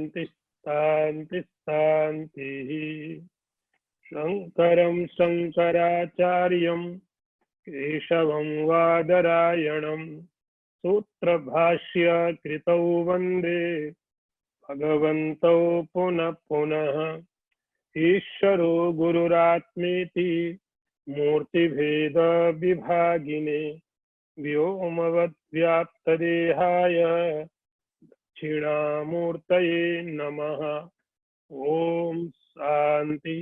शांति शांति शांति। शंकरं शंकराचार्यं केशवं वादरायणं सूत्रभाष्य कृतौ वन्दे भगवन्तौ पुनः पुनः। ईश्वरो गुरुरात्मेति मूर्तिभेद विभागिने व्योमवद्व्याप्तदेहाय दक्षिणामूर्तये नमः। ओम शांति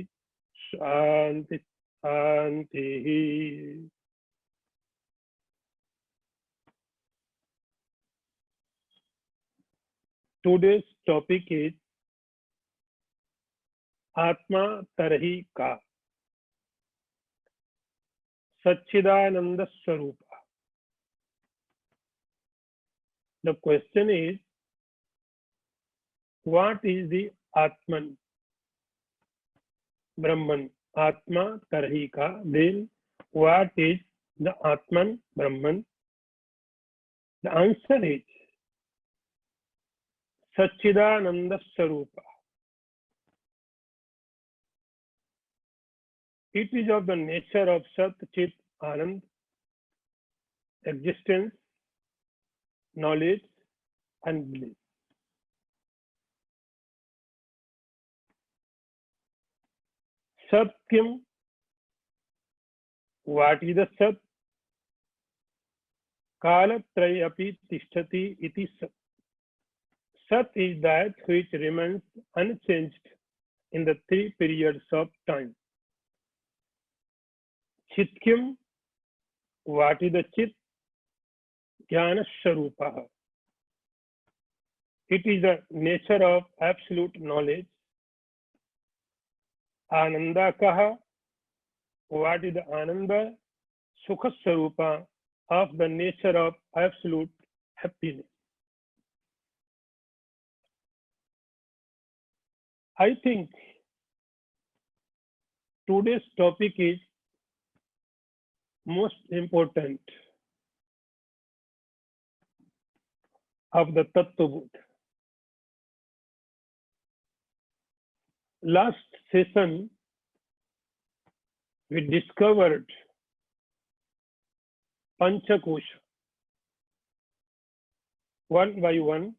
शांति शांति। Today's topic is आत्मा तरही का, सच्चिदानंद स्वरूप। The question is, what is the Atman? Brahman. Atma tarhi ka. Then what is the Atman Brahman? The answer is Sacchidananda Swarupa. It is of the nature of Sat Chit Anand, existence, knowledge and bliss. Satyam. What is the Sat? Kalatrayapi tishtati iti Sat. Sat is that which remains unchanged in the three periods of time. Chityam. What is the Chit? Jnana Swarupa. It is the nature of absolute knowledge. Ananda Kaha. What is the Ananda? Sukha Swarupa, of the nature of absolute happiness. I think today's topic is most important of the Tattva Bodha. Last session, we discovered Panchakosha one by one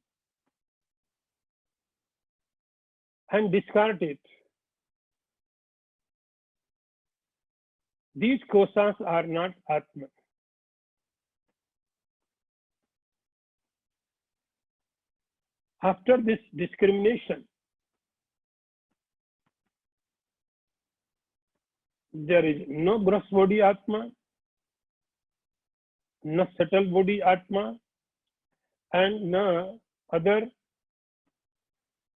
and discarded. These koshas are not Atma. After this discrimination, there is no gross body Atma, no subtle body Atma, and no other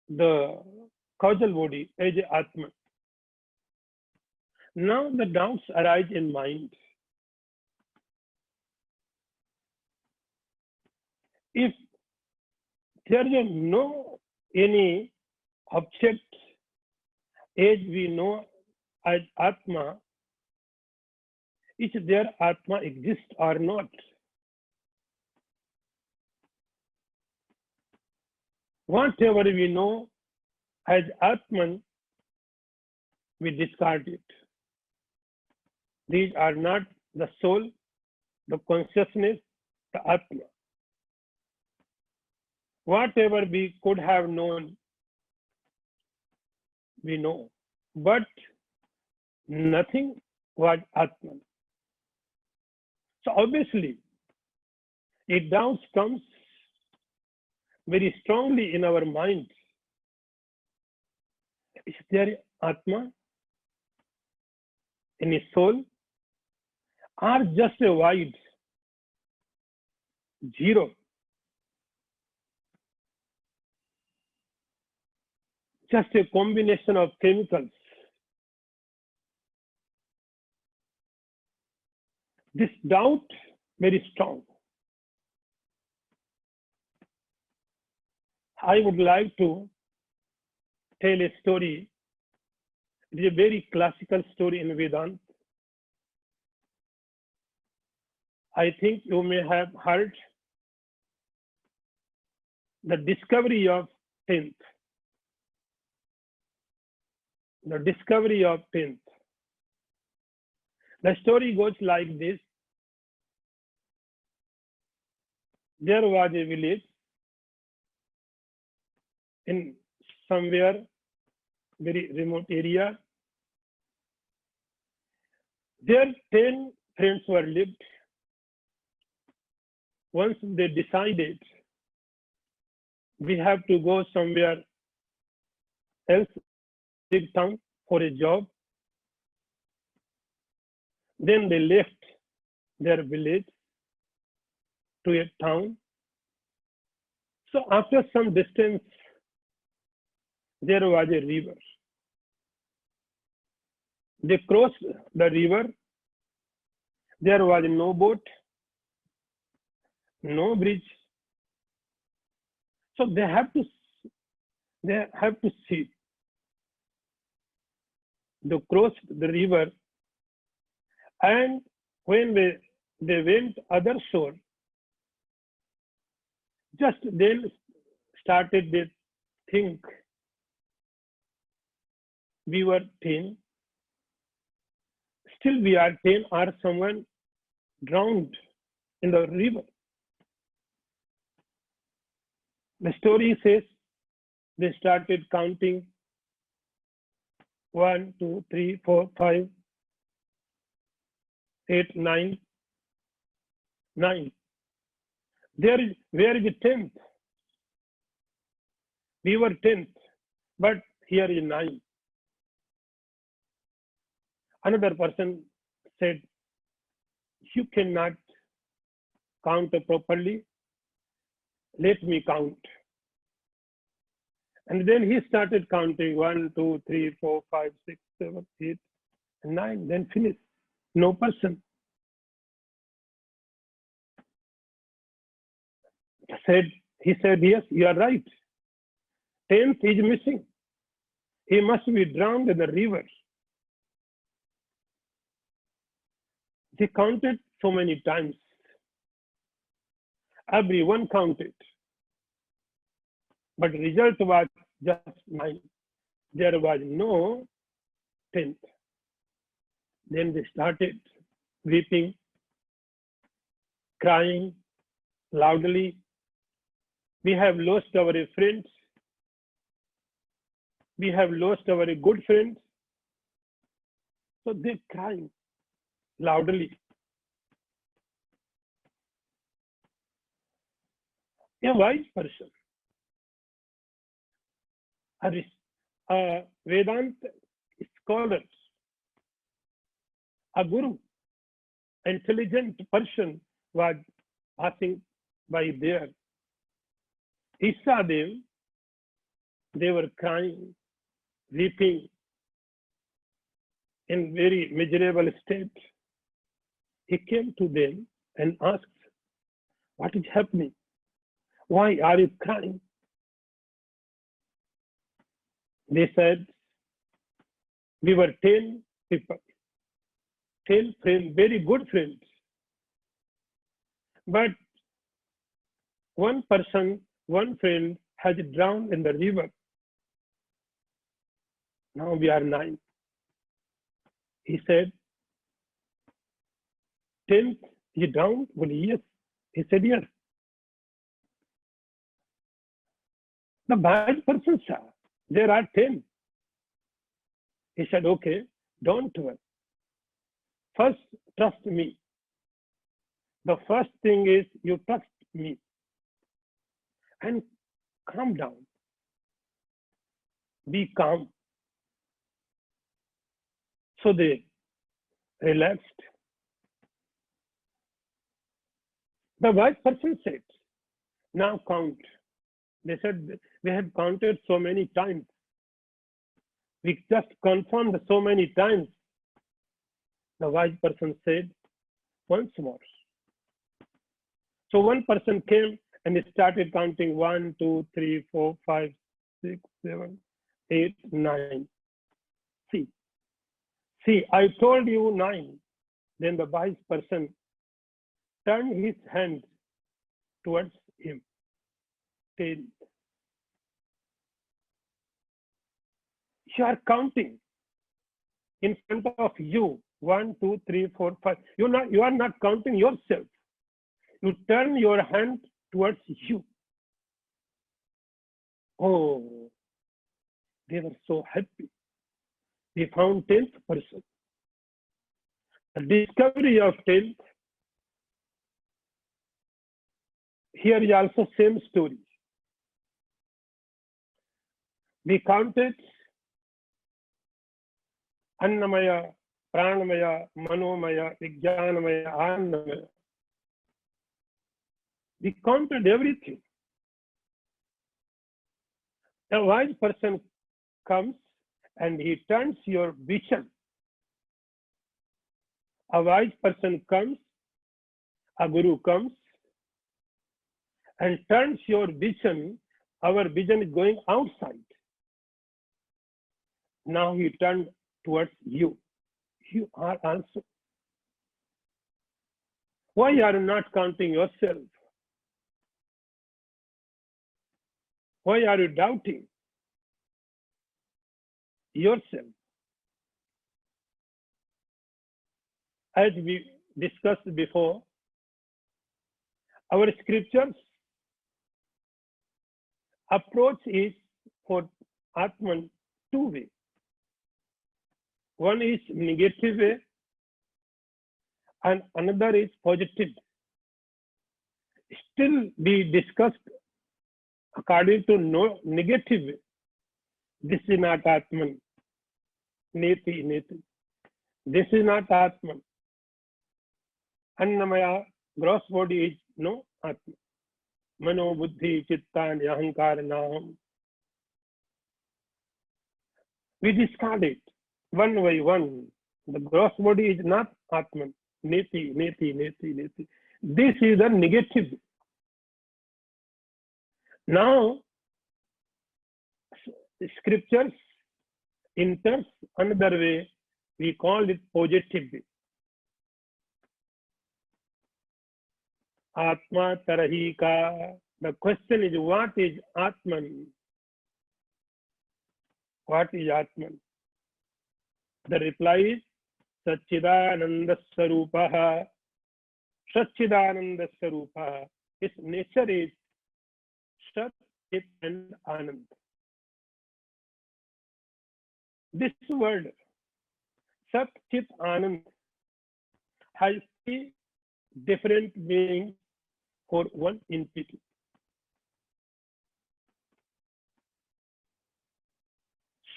the causal body as Atma. Now the doubts arise in mind. If there is no any object as we know as Atma, is there Atma exist or not? Whatever we know as Atman, we discard it. These are not the soul, the consciousness, the Atma. Whatever we could have known, we know. But nothing was Atman. So obviously, a doubt comes very strongly in our mind. Is there Atma? Any soul? Or just a void? Zero. Just a combination of chemicals. This doubt very strong. I would like to tell a story. It is a very classical story in Vedanta. I think you may have heard the discovery of 10th. the discovery of 10th. The story goes like this. There was a village in somewhere very remote area. There 10 friends were lived. Once they decided we have to go somewhere else, big town for a job, then they left their village to a town. So after some distance, there was a river. They crossed the river. There was no boat, no bridge. So they have to see. They crossed the river, and when they went other shore, just then started they think, we were 10, still we are 10, or someone drowned in the river. The story says they started counting 1, 2, 3, 4, 5, 8, 9. Where is the 10th? We were 10th, but here is 9. Another person said, you cannot count properly. Let me count. And then he started counting 1, 2, 3, 4, 5, 6, 7, 8, 9. Then finished. No person. He said, yes, you are right. 10th is missing. He must be drowned in the river. They counted so many times. Everyone counted. But result was just 9. There was no 10th. Then they started weeping, crying loudly. We have lost our friends. We have lost our good friends. So they're crying loudly. A wise person, a Vedanta scholar, a guru, intelligent person was passing by there. He saw them, they were crying, weeping, in very miserable state. He came to them and asked, what is happening? Why are you crying? They said, we were 10 people, 10 friends, very good friends. But one person, one friend has drowned in the river. Now we are 9. He said, 10th, he drowned? Well, yes. He said, yes. The wise person saw, there are 10. He said, okay, don't worry. First, trust me. The first thing is you trust me. And calm down. Be calm. So they relaxed. The wise person said, now count. They said, we have counted so many times. We just confirmed so many times. The wise person said, once more. So one person came and he started counting 1, 2, 3, 4, 5, 6, 7, 8, 9. See, I told you 9. Then the wise person turned his hand towards him. 10. You are counting. in front of you. 1, 2, 3, 4, 5. You are not counting yourself. You turn your hand towards you. Oh, they were so happy. We found 10th person. The discovery of 10th. Here is also same story. We counted Annamaya, Pranamaya, Manomaya, Vijnanamaya, Annamaya. We counted everything. A wise person comes and he turns your vision. A wise person comes, a guru comes and turns your vision. Our vision is going outside. Now he turned towards you. You are also. Why are you not counting yourself? Why are you doubting yourself? As we discussed before, our scriptures approach is for Atman two ways. One is negative way and another is positive. Still we discussed according to no negative way. This is not Atman. Neti, neti. This is not Atman. Annamaya, gross body is no Atman. Mano, buddhi, chitta, ahankar, naham. We discard it one by one. The gross body is not Atman. Neti, neti, neti, neti. This is the negative. Now, scriptures enters another way. We call it positive way. Atma tarahika. The question is, what is Atman? What is Atman? The reply is Satchidananda Sarupaha. Satchidananda Sarupaha. Its nature is Sat, Chit and Anand. This word Sat, Chit, Anand has three different meanings for one entity.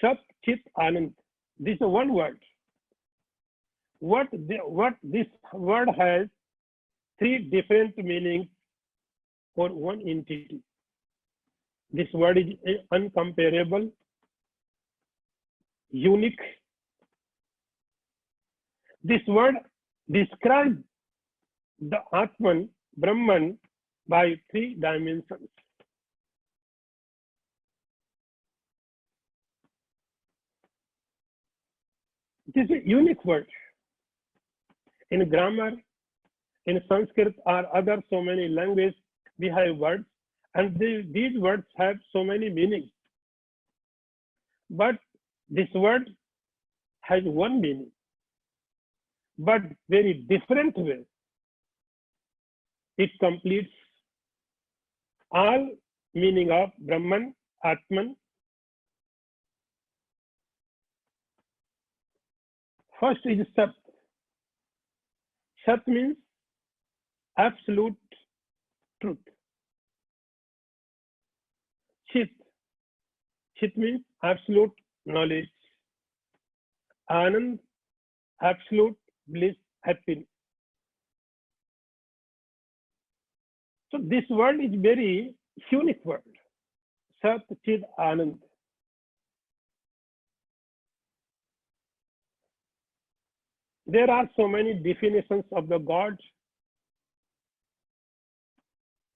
Sat, Chit, Anand. This is one word. What this word has three different meanings for one entity. This word is uncomparable, unique. This word describes the Atman, Brahman, by three dimensions. It is a unique word. In grammar, in Sanskrit or other so many languages, we have words, and these words have so many meanings. But this word has one meaning, but very different way. It completes all meaning of Brahman, Atman. First is Sat. Sat means absolute truth. Chit. Chit means absolute knowledge. Anand, absolute bliss, happiness. So this word is very unique word. Sat, Chit, Anand. There are so many definitions of the God,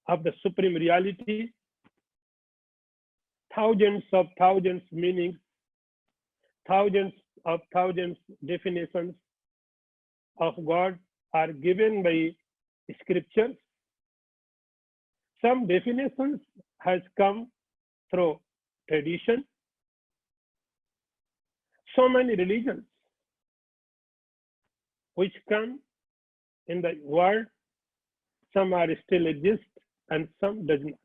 of the supreme reality, thousands of thousands meanings, thousands of thousands definitions of God are given by scriptures. Some definitions has come through tradition. So many religions which come in the world, some are still exist and some does not.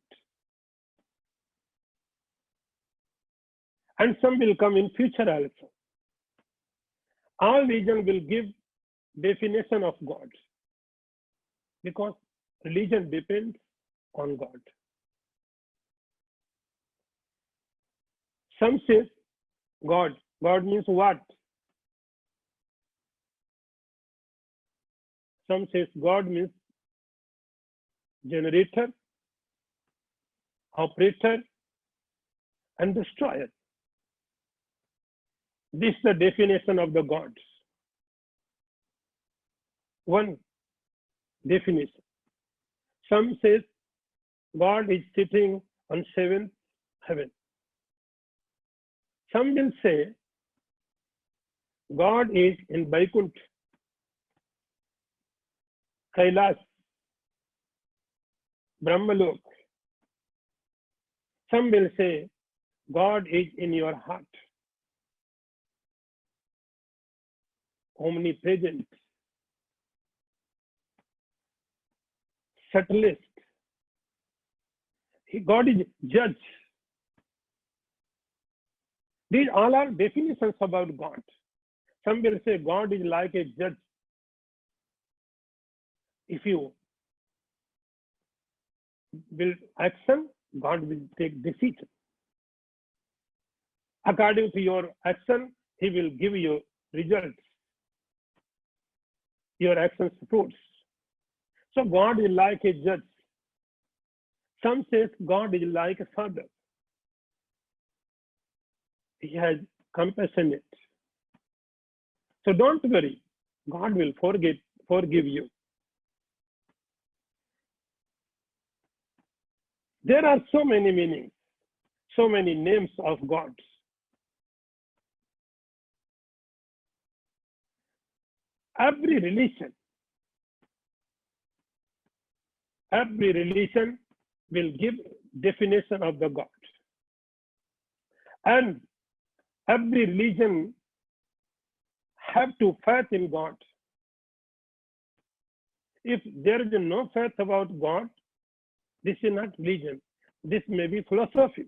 And some will come in future also. All religion will give definition of God because religion depends on God. Some say God. God means what? Some says God means generator, operator, and destroyer. This is the definition of the gods. One definition. Some says God is sitting on seventh heaven. Some will say God is in Vaikuntha, Kailas, Brahmalok. Some will say God is in your heart, omnipresent, subtlest. God is judge. These all are definitions about God. Some will say God is like a judge. If you will action, God will take decision. According to your action, He will give you results. Your actions fruits. So God is like a judge. Some says God is like a father. He has compassionate. So don't worry, God will forgive you. There are so many meanings, so many names of gods. Every religion will give definition of the God. And every religion have to faith in God. If there is no faith about God, this is not religion. This may be philosophy.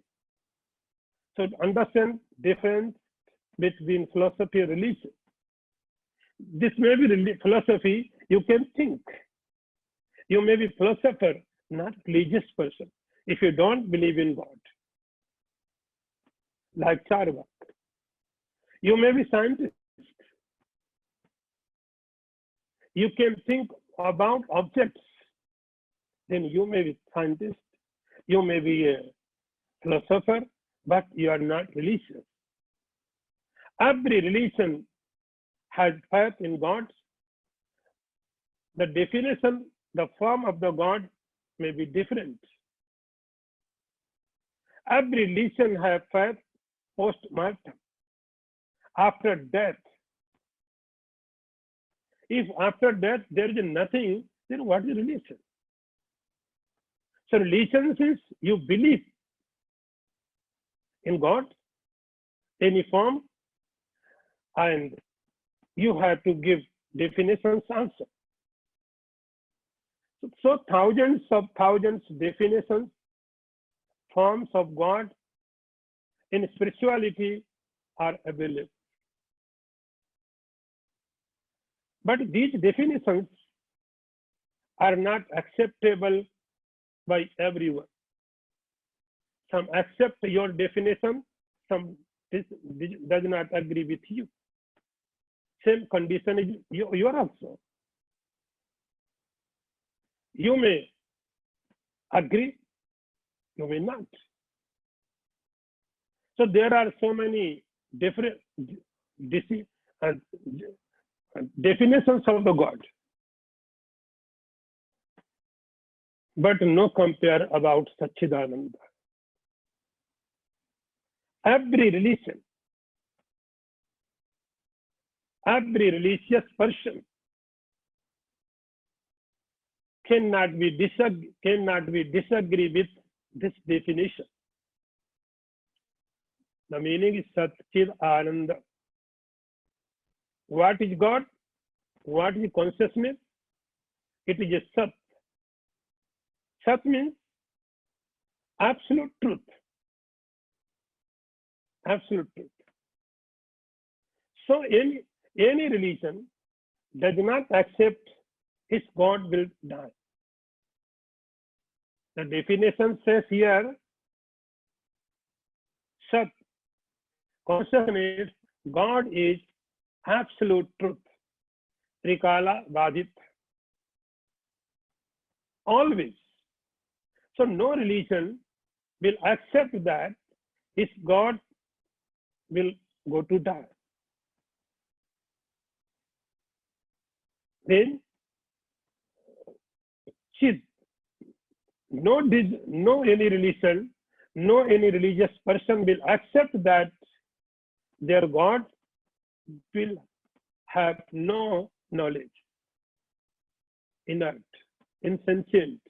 So understand difference between philosophy and religion. This may be philosophy, you can think. You may be philosopher, not religious person, if you don't believe in God. Like Charvak. You may be scientist. You can think about objects. Then you may be scientist. You may be a philosopher, but you are not religious. Every religion has faith in God. The definition, the form of the God may be different. Every religion has faith post-mortem, after death. If after death there is nothing, then what is religion? So religion is you believe in God, any form, and you have to give definitions also. So thousands definitions, forms of God in spirituality are available. But these definitions are not acceptable by everyone. Some accept your definition, some does not agree with you. Same condition is you are also. You may agree, you may not. So there are so many different definitions of the God. But no compare about Satchidananda. Every religion, every religious person cannot be disagree with this definition. The meaning is Satchidananda. What is God? What is consciousness? It is a Sat. Sat means absolute truth. Absolute truth. So any religion does not accept its God will die. The definition says here, Sat, consciousness, God is absolute truth. Trikala Vadit. Always. So no religion will accept that its God will go to die. Then, Chid, no any religion, no any religious person will accept that their God will have no knowledge, inert, insentient.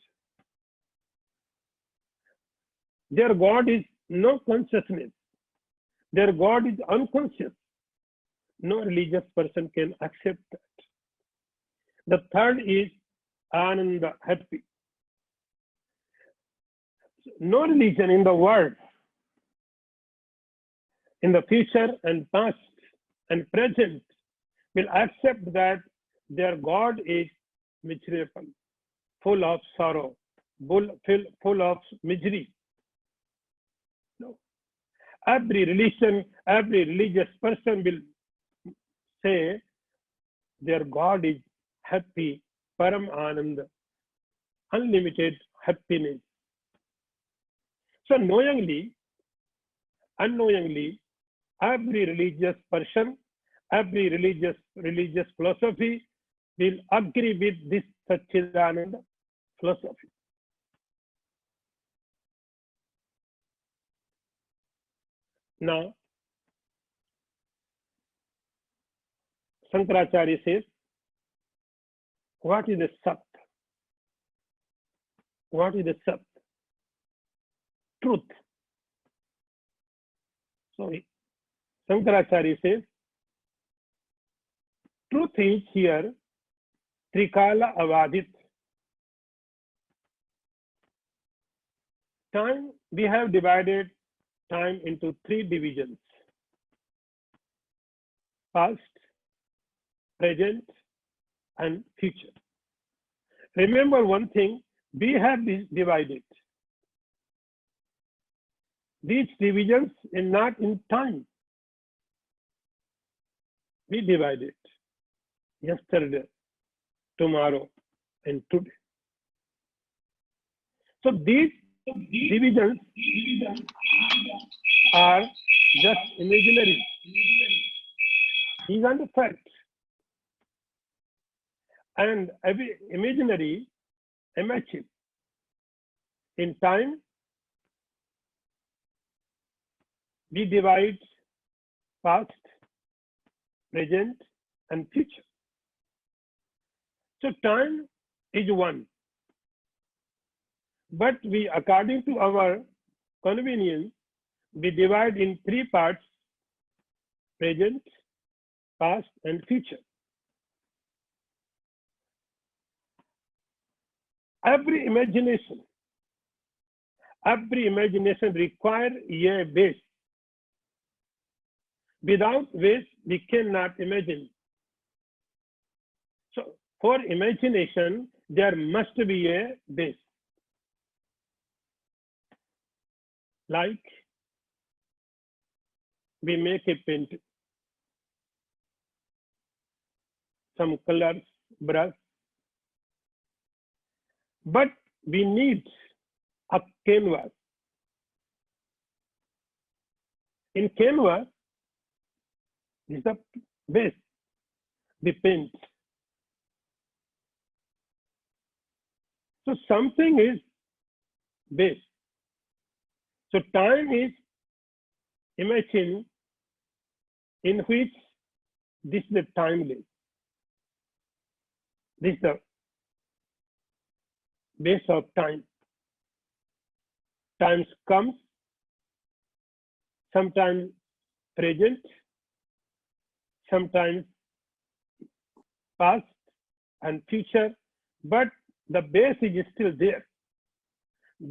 Their God is no consciousness. Their God is unconscious. No religious person can accept that. The third is Ananda, happy. No religion in the world, in the future and past and present, will accept that their God is miserable, full of sorrow, full of misery. No. Every religion, every religious person will say their God is happy, Param Ananda, unlimited happiness. So knowingly, unknowingly, every religious person, every religious philosophy will agree with this Satchidananda philosophy. Now, Shankaracharya says, what is the Sat? What is the Sat? Truth. So, Shankaracharya says, truth is here, Trikala Avadit. Time, we have divided time into three divisions: past, present, and future. Remember one thing, we have divided. These divisions are not in time. We divided yesterday, tomorrow, and today. So these divisions are just imaginary. These are the facts. And every imaginary, imagine. In time, we divide past, present, and future. So time is one. But we, according to our convenience, we divide in three parts: present, past, and future. Every imagination requires a base. Without base, we cannot imagine. So for imagination, there must be a base. Like we make a painting, some colors, brush, but we need a canvas. In canvas is the base, the paint. So something is base. So time is imagine in which this is the timeless. This is the base of time. Times comes, sometimes present, sometimes past and future, but the base is still there.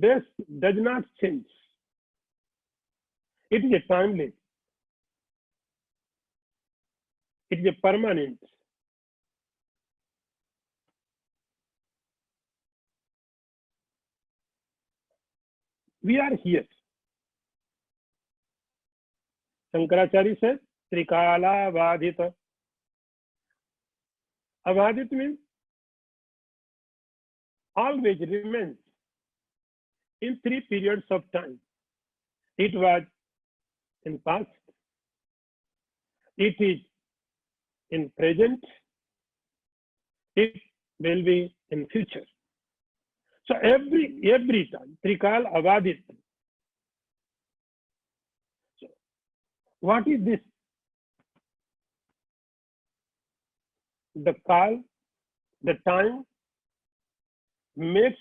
Base does not change. It is a timeless. It is a permanent. We are here. Shankaracharya says, Trikala Vadhita. Avadhit means always remains in 3 periods of time. It was in past, it is in present, it will be in future. So every time, Trikal Avadhit. So what is this? The kal, the time makes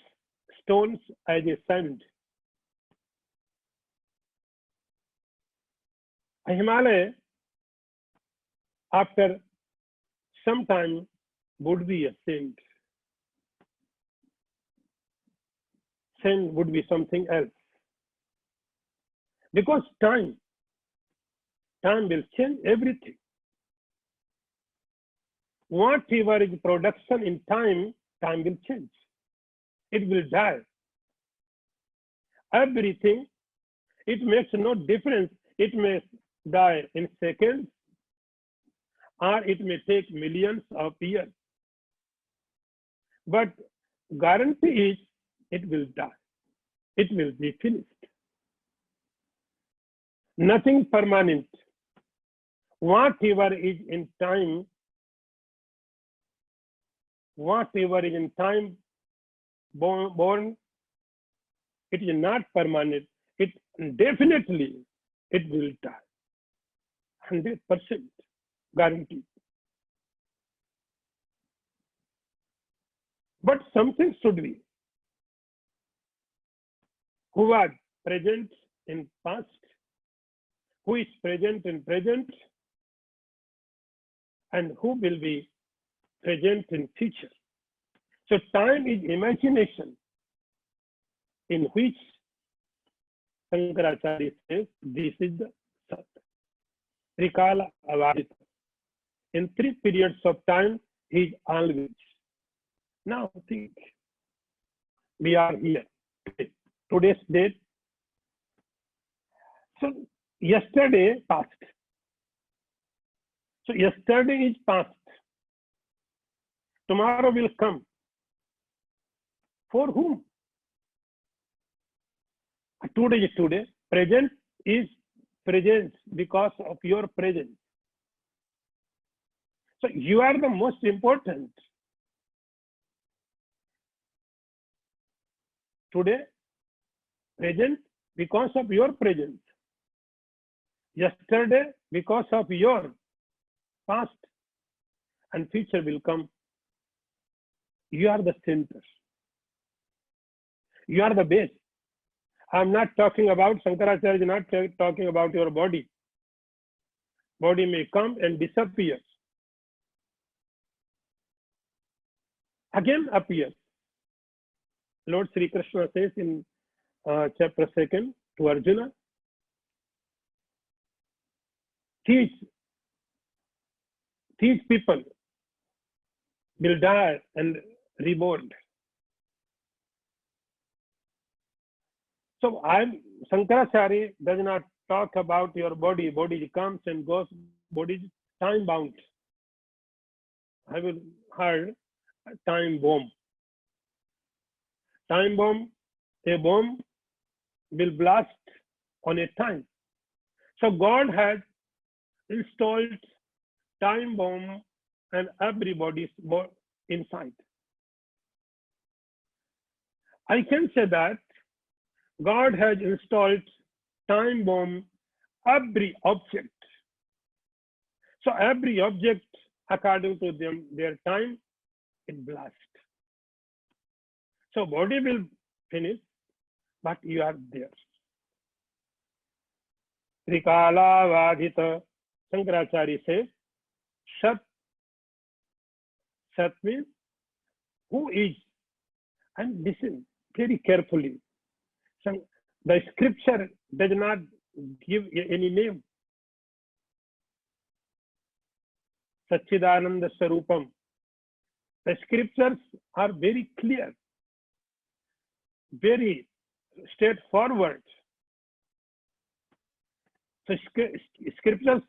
stones as a sand. A Himalaya, after some time, would be a sand. Sand would be something else. Because time will change everything. Whatever is production in time will change. It will die. Everything, it makes no difference. It may die in seconds, or it may take millions of years. But guarantee is it will die. It will be finished. Nothing permanent. Whatever is in time, born, it is not permanent. It definitely, it will die. 100% guaranteed. But something should be. Who was present in past, who is present in present, and who will be present in future. So time is imagination in which Shankaracharya says this is the Sat. Trikala Avadita. In 3 periods of time, he is always. Now think, we are here. Today's date. So yesterday passed. So yesterday is past. Tomorrow will come. For whom? Today is today. Present is present because of your presence. So you are the most important. Today, present because of your presence. Yesterday, because of your past, and future will come. You are the center. You are the base. I'm not talking about, Shankaracharya is not talking about your body. Body may come and disappear. Again appear. Lord Sri Krishna says in chapter 2 to Arjuna, these people will die and reborn. So Shankaracharya does not talk about your body. Body comes and goes. Body is time bound. I will heard time bomb. Time bomb, a bomb will blast on a time. So God has installed time bomb and everybody's inside. I can say that God has installed time bomb every object. So every object, according to their time, it blasts. So body will finish, but you are there. Trikala Vadhita, Shankaracharya says, Sat Sat means who is, and listen very carefully. The scripture does not give any name. Satchidananda Sarupam. The scriptures are very clear, very straightforward. So scriptures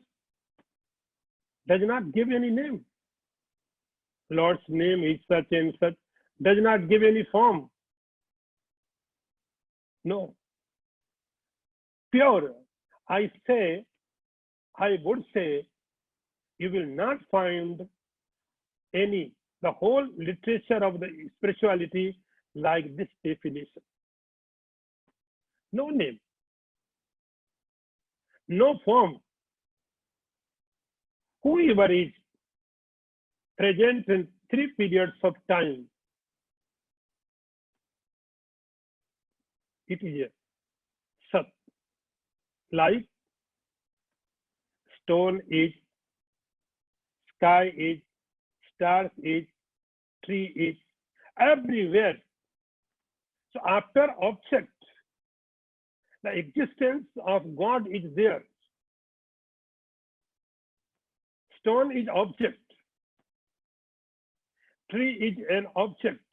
does not give any name. Lord's name is such and such, does not give any form. No. Pure, I would say, you will not find the whole literature of the spirituality like this definition. No name, no form. Whoever is present in 3 periods of time, it is a Sat. Like stone is, sky is, stars is, tree is, everywhere. So after object, the existence of God is there. Stone is object. Tree is an object.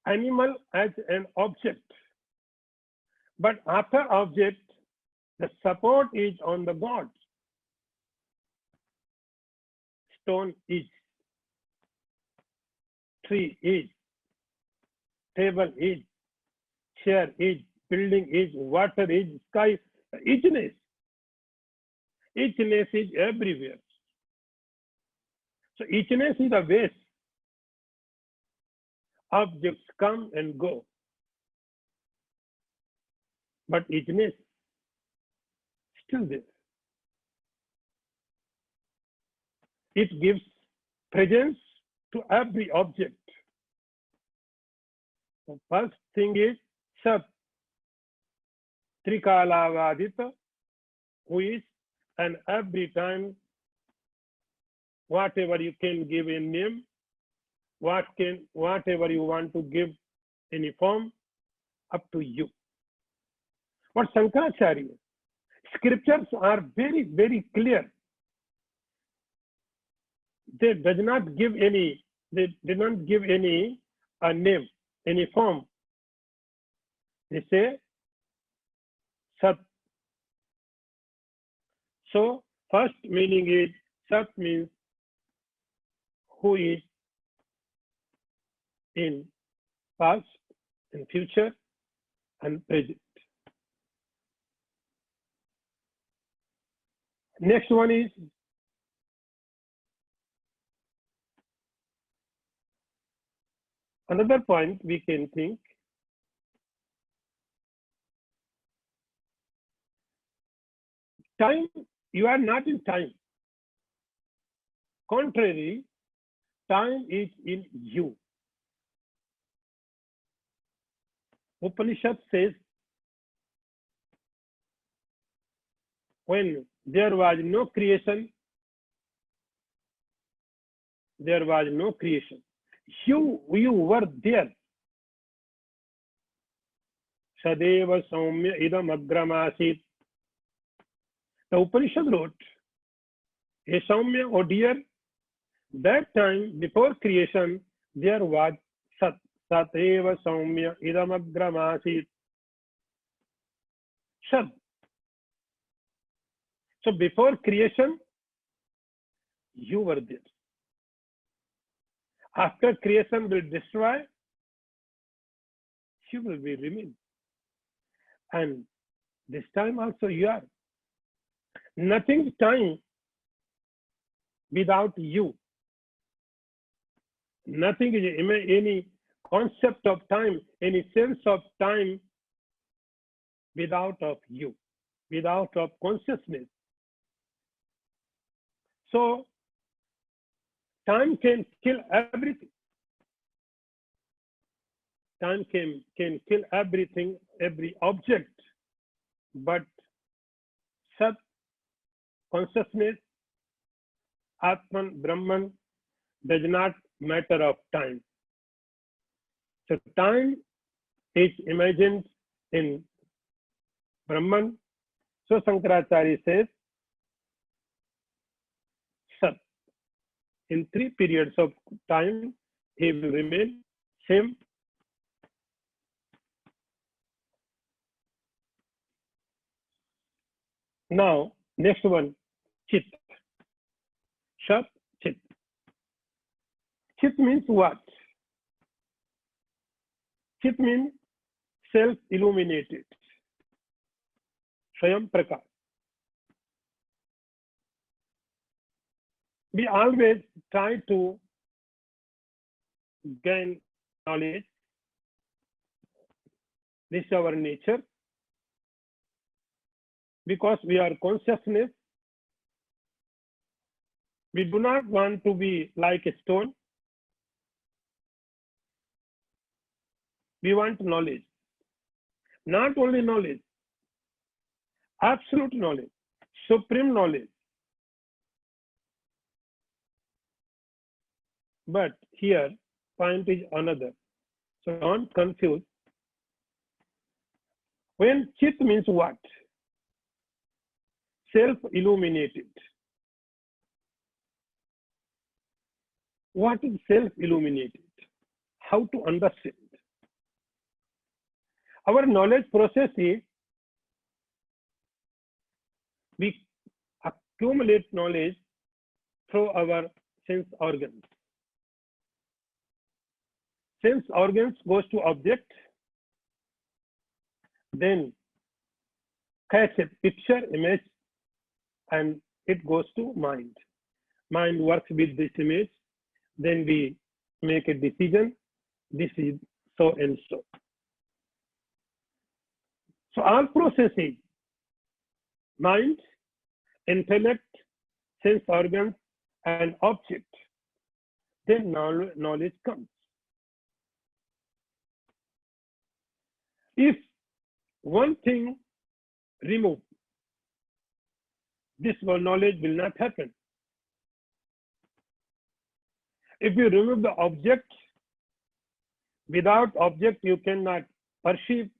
Animal as an object. But after object, the support is on the God. Stone is, tree is, table is, chair is, building is, water is, sky, eachness. Eachness is everywhere. So eachness is a base. Objects come and go. But eachness still there. It gives presence to every object. The first thing is Sat, Trikalavadita, who is, and every time, whatever you can give a name, whatever you want to give any form, up to you. But Shankaracharya, scriptures are very, very clear. They did not give any name, any form. They say Sat. So first meaning is Sat means who is in past and future and present. Next one is another point we can think. Time, you are not in time. Contrary, time is in you. Upanishad says, when there was no creation, there was no creation. You were there. Sadeva Saumya idam agramasit. The Upanishad wrote, "Hey Saumya, oh dear, that time before creation there was Sat. Sateva Saumya idam agramasit." Sat. So before creation, you were there. After creation will destroy, you will be remain. And this time also you are. Nothing time without you. Nothing is any concept of time, any sense of time without of you, without of consciousness. So time can kill everything. Time can kill everything, every object. But Sat, consciousness, Atman, Brahman does not matter of time. So time is imagined in Brahman. So Shankaracharya says, Sat. In 3 periods of time, he will remain same. Now, next one, Chit. Shat, Chit. Chit means what? Chit means self-illuminated. Swayam Prakash. We always try to gain knowledge. This is our nature. Because we are consciousness, we do not want to be like a stone. We want knowledge. Not only knowledge, absolute knowledge, supreme knowledge. But here, point is another. So don't confuse. When Chit means what? Self-illuminated. What is self-illuminated? How to understand? Our knowledge process is, we accumulate knowledge through our sense organs. Sense organs goes to object, then catch a picture, image, and it goes to mind. Mind works with this image, then we make a decision. This is so and so. So all processes, mind, intellect, sense organs, and object, then knowledge comes. If one thing removed, this knowledge will not happen. If you remove the object, without object you cannot perceive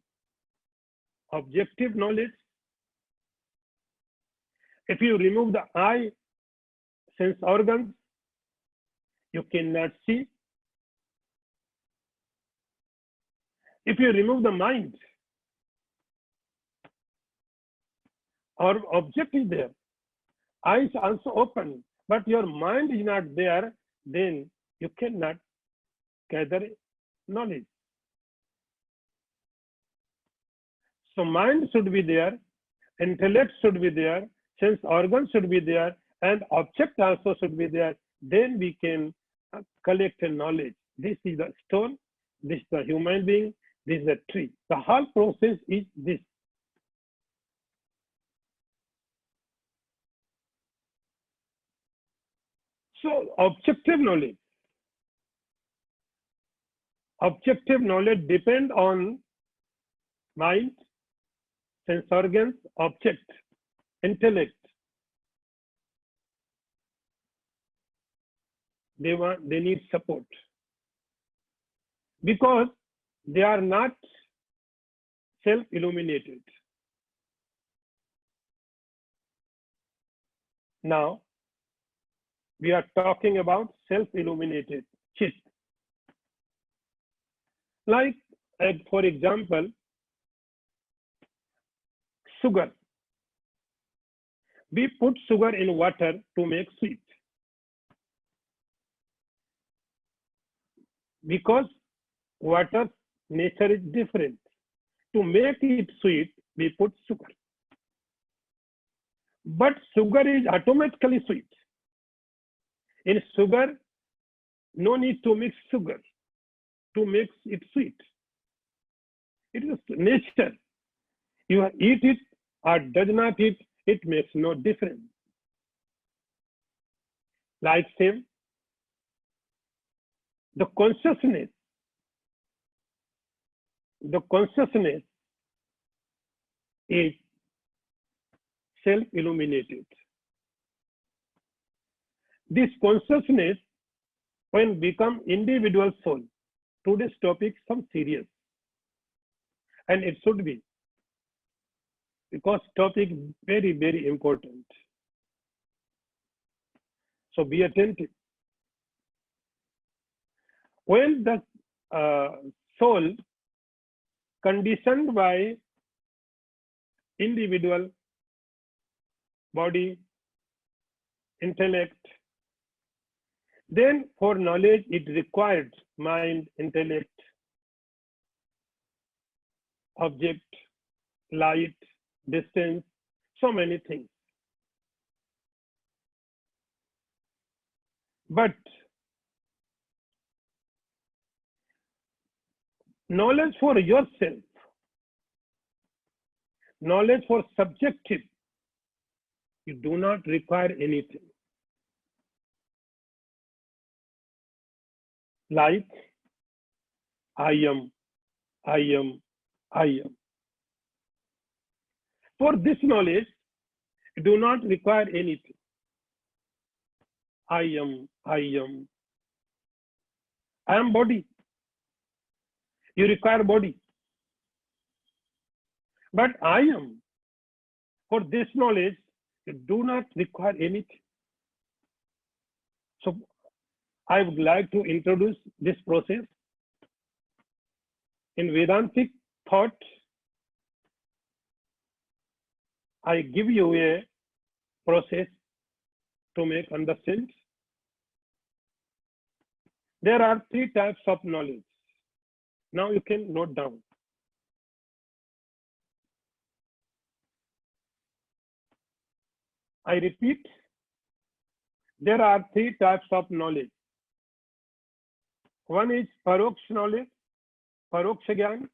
objective knowledge. If you remove the eye, sense organs, you cannot see. If you remove the mind, our object is there. Eyes also open, but your mind is not there, then you cannot gather knowledge. So mind should be there, intellect should be there, sense organs should be there, and object also should be there. Then we can collect a knowledge. This is the stone, this is the human being, this is a tree. The whole process is this. So objective knowledge depend on mind, sense organs, object, intellect. They need support because they are not self-illuminated. Now, we are talking about self-illuminated Chit. Like, for example, sugar. We put sugar in water to make sweet. Because water's nature is different. To make it sweet, we put sugar. But sugar is automatically sweet. In sugar, no need to mix sugar to make it sweet. It is nature. You eat it or does not eat, it makes no difference. Like same, the consciousness is self-illuminated. This consciousness, when become individual soul, today's topic some serious, and it should be, because topic very, very important. So be attentive. When the soul conditioned by individual body, intellect, then for knowledge it required mind, intellect, object, light, distance, so many things. But knowledge for yourself, knowledge for subjective, you do not require anything. Like, I am, I am, I am. For this knowledge, you do not require anything. I am, I am. I am body. You require body. But I am, for this knowledge, you do not require anything. So I would like to introduce this process. In Vedantic thought, I give you a process to make understand. There are three types of knowledge. Now you can note down. I repeat, there are three types of knowledge. One is paroksha knowledge, paroksha gyan.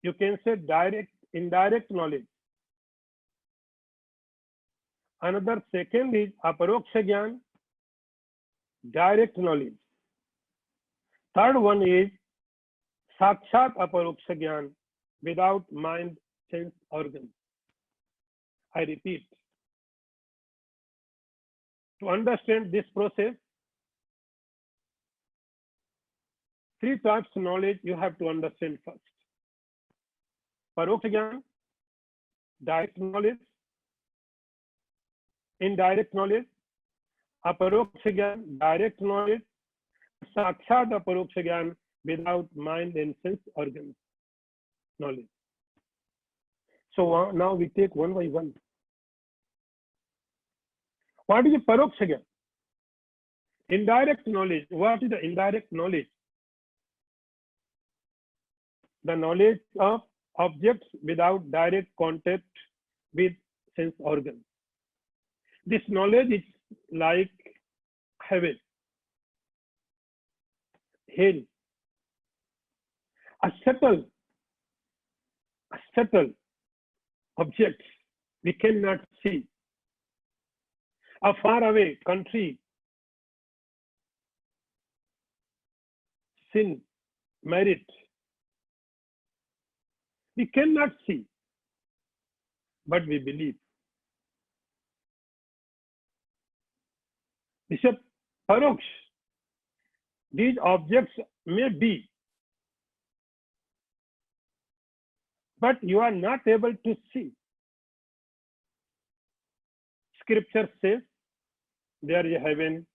You can say direct, indirect knowledge. Another second is aparoksha gyan, direct knowledge. Third one is sakshat aparoksha gyan, without mind, sense, organ. I repeat. To understand this process, three types of knowledge you have to understand first. Paroksha gyan, direct knowledge, indirect knowledge, aparoksha gyan, direct knowledge, sakshat aparoksha gyan, without mind and sense organs knowledge. So now we take one by one. What is the paroksha gyan? Indirect knowledge. What is the indirect knowledge? The knowledge of objects without direct contact with sense organs. This knowledge is like heaven, hell, a subtle objects we cannot see, a faraway country, sin, merit, we cannot see, but we believe. This is paroksha. These objects may be, but you are not able to see. Scripture says there is a heaven,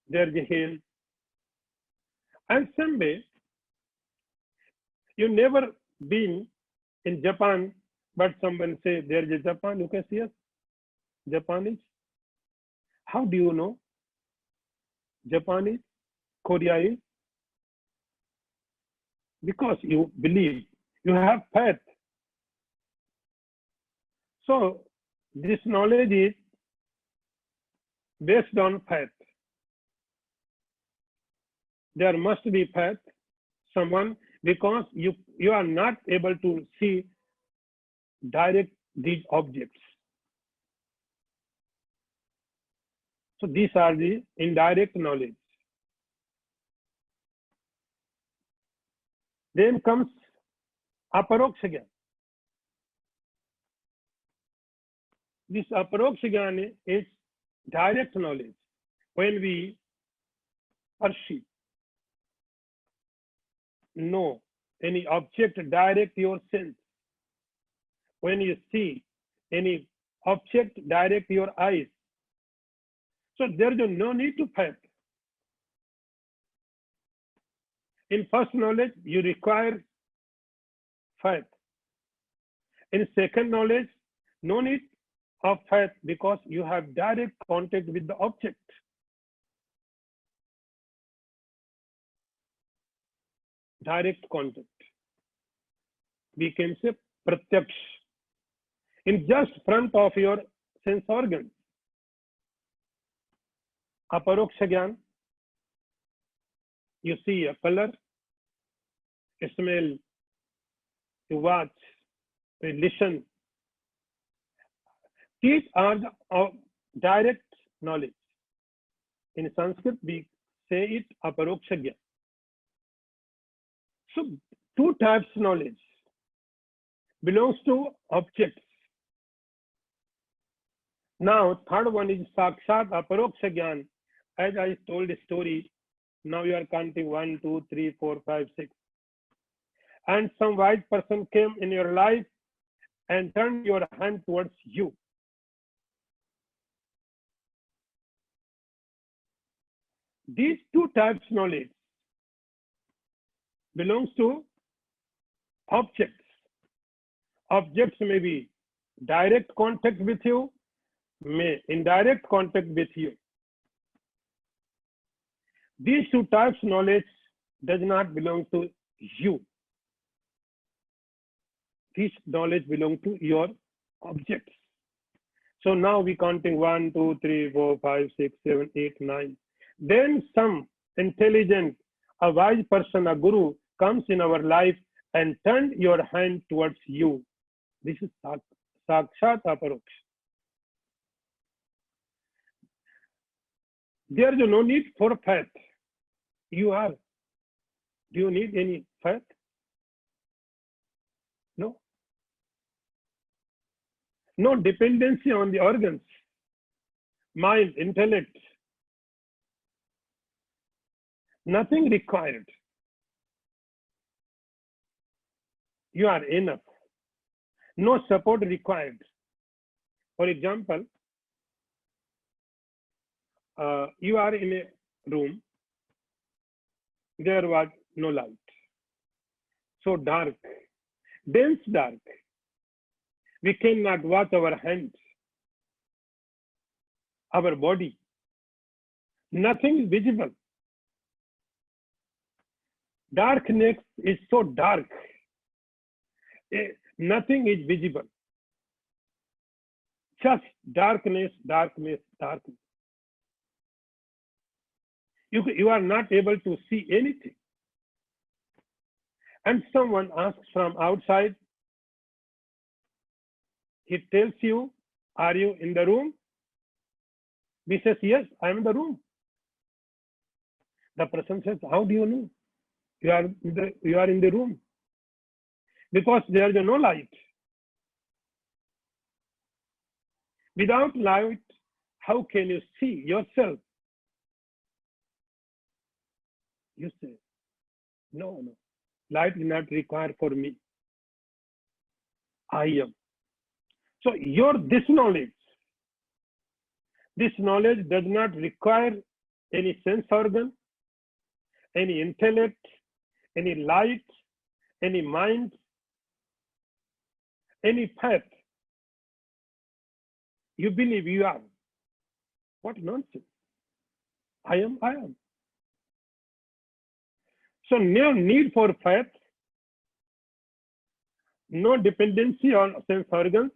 there is a hell. And someday, you never been in Japan, but someone say there is a Japan, you can see us, Japanese. How do you know Japanese, Korea is? Because you believe, you have faith. So this knowledge is based on faith. There must be faith, someone, because you are not able to see direct these objects. So these are the indirect knowledge. Then comes aparoksha gyan. This aparoksha jnana is direct knowledge. When we perceive, know any object, direct your sense. When you see any object, direct your eyes. So there is no need to faith. In first knowledge, you require faith. In second knowledge, no need of faith because you have direct contact with the object. Direct contact. We can say pratyaksh. In just front of your sense organs. Aparoksha jnana, you see a color, you smell, you watch, you listen. These are the direct knowledge. In Sanskrit, we say it aparoksha jnana. So, two types of knowledge belongs to objects. Now, third one is sakshat aparoksha jnana. As I told the story, now you are counting 1, 2, 3, 4, 5, 6. And some wise person came in your life and turned your hand towards you. These two types of knowledge belongs to objects. Objects may be direct contact with you, may indirect contact with you. These two types of knowledge does not belong to you. This knowledge belongs to your objects. So now we counting 1, 2, 3, 4, 5, 6, 7, 8, 9. Then some intelligent, a wise person, a guru comes in our life and turn your hand towards you. This is sakshat aparoksha. There is no need for faith. You are. Do you need any faith? No. No dependency on the organs, mind, intellect. Nothing required. You are enough. No support required. For example, you are in a room. There was no light. So dark, dense dark. We cannot watch our hands, our body. Nothing is visible. Darkness is so dark. Nothing is visible. Just darkness, darkness, darkness. You are not able to see anything. And someone asks from outside, he tells you, are you in the room? We says, yes, I am in the room. The person says, how do you know? You are in the room. Because there is no light. Without light, how can you see yourself? You say, no. Light is not required for me. I am. So this knowledge does not require any sense organ, any intellect, any light, any mind, any path. You believe you are. What nonsense. I am. So no need for faith, no dependency on sense organs.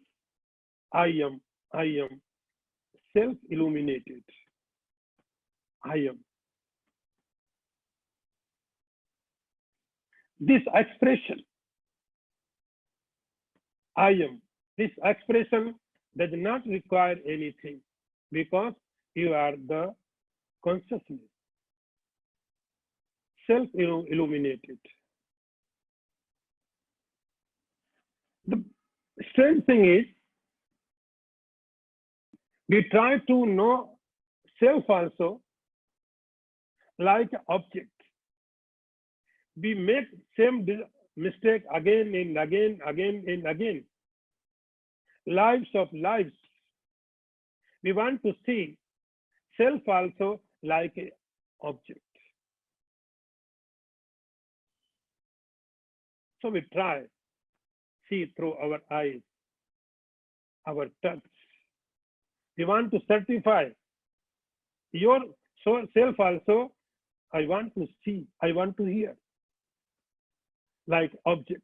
I am self-illuminated. I am. This expression, I am, this expression does not require anything because you are the consciousness, self-illuminated. The strange thing is, We try to know self also like object. We make same mistake again and again, again and again. Lives of lives. We want to see self also like an object. So we try, see through our eyes, our touch. We want to certify your self also. I want to see, I want to hear, like object.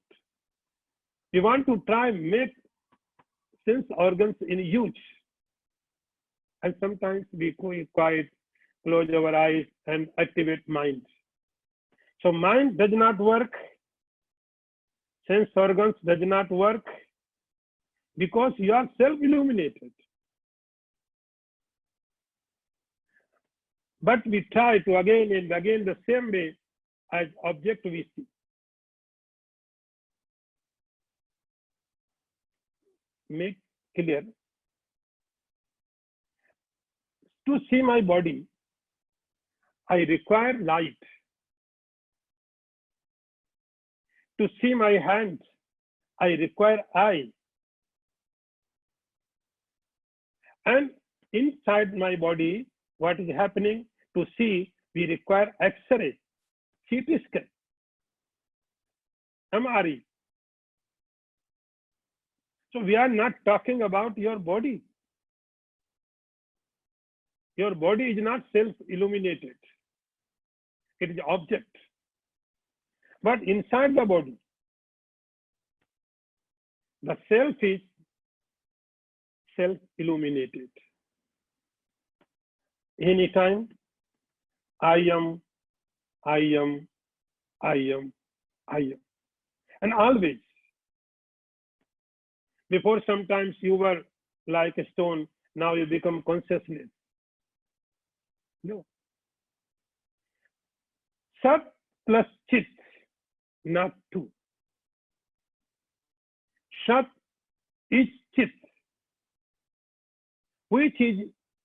We want to try make sense organs in use. And sometimes we quiet, close our eyes and activate mind. So mind does not work, sense organs does not work because you are self-illuminated. But we try to again and again the same way as object we see. Make clear. To see my body, I require light. To see my hands, I require eye. And inside my body, what is happening? To see, we require X-ray, CT scan, MRI. So we are not talking about your body. Your body is not self-illuminated. It is object. But inside the body, the self is self-illuminated. Anytime, I am, I am, I am, I am. And always. Before sometimes you were like a stone, now you become consciousness. No. Sat plus chit, not two. Sat is chit, which is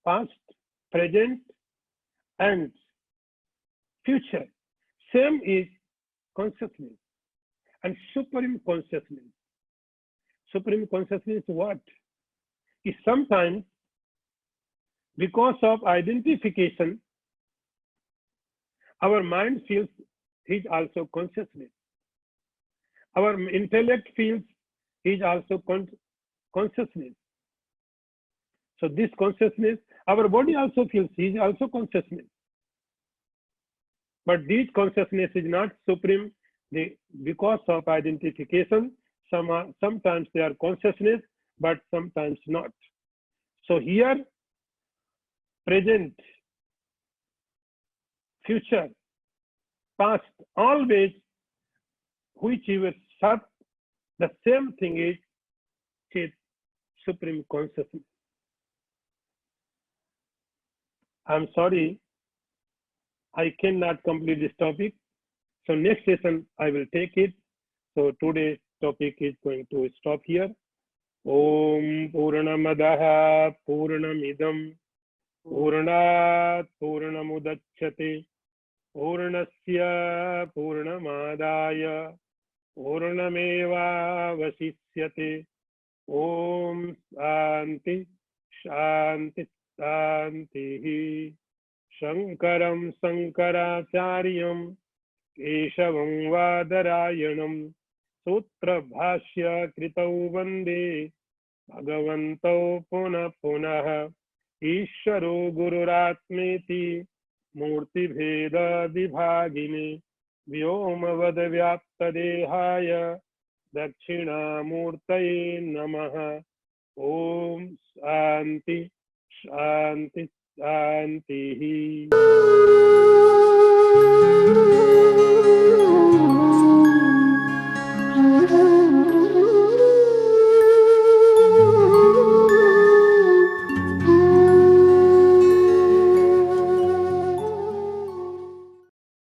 past, present, and future. Same is consciousness and supreme consciousness. Supreme consciousness is what? Is sometimes because of identification, our mind feels he is also consciousness. Our intellect feels he is also consciousness. So this consciousness, our body also feels he is also consciousness. But this consciousness is not supreme because of identification. Sometimes they are consciousness, but sometimes not. So here, present, future, past, always, whichever sat, the same thing is Chit, supreme consciousness. I'm sorry, I cannot complete this topic. So next session, I will take it. So today's topic is going to stop here. Om Purnamadaha Purnamidam Purnat Purnamudachyate Purnasya Purnamadaya Purnameva Vasishyate. Om Shanti Shanti Shanti. Shankaram Shankaracharyam Keshavam Vadarayanam Sutra Bhashya Kritau Vande Bhagavantau Punah Punah Ishvaro Gururatmeti Murti Bheda Vibhagine Vyomavad Vyapta Dehaya Dakshina Murtaye Namaha. Om Shanti Shanti Shanti.